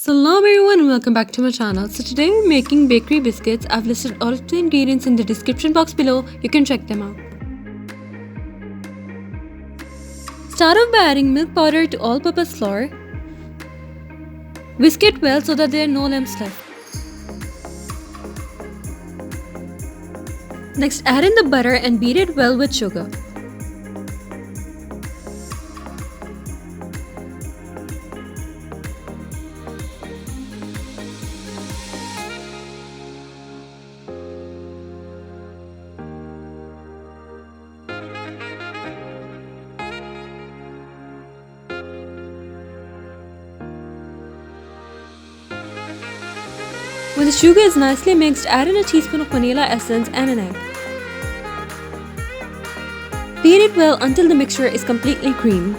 So hello everyone and welcome back to my channel. So today we're making bakery biscuits. I've listed all of the ingredients in the description box below. You can check them out. Start off by adding milk powder to all-purpose flour. Whisk it well so that there are no lumps left. Next add in the butter and beat it well with sugar. When the sugar is nicely mixed, add in a teaspoon of vanilla essence and an egg. Beat it well until the mixture is completely creamy.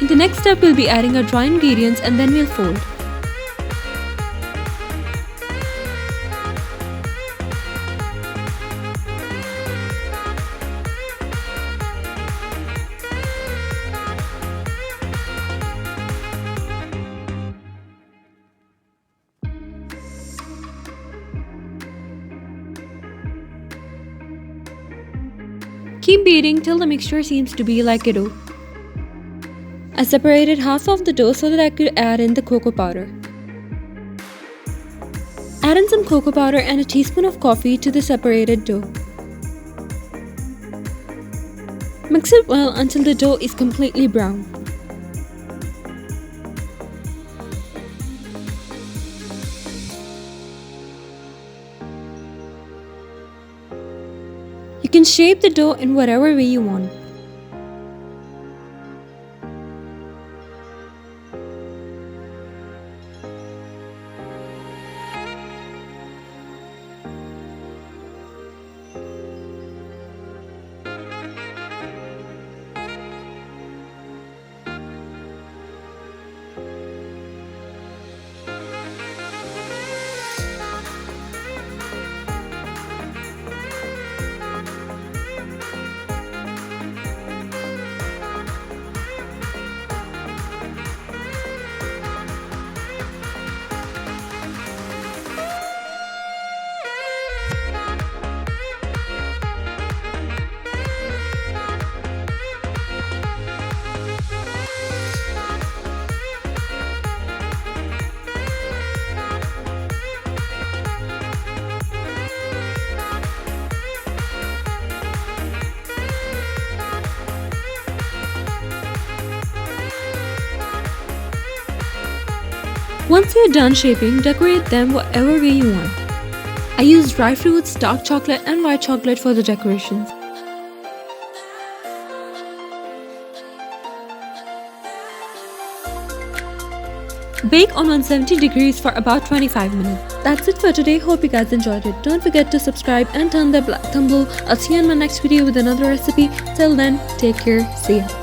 In the next step, we'll be adding our dry ingredients and then we'll fold. Keep beating till the mixture seems to be like a dough. I separated half of the dough so that I could add in the cocoa powder. Add in some cocoa powder and a teaspoon of coffee to the separated dough. Mix it well until the dough is completely brown. You can shape the dough in whatever way you want. Once you're done shaping, decorate them whatever way you want. I used dry fruits, dark chocolate and white chocolate for the decorations. Bake on 170 degrees for about 25 minutes. That's it for today. Hope you guys enjoyed it. Don't forget to subscribe and turn the black thumb bell. I'll see you in my next video with another recipe. Till then, take care. See ya.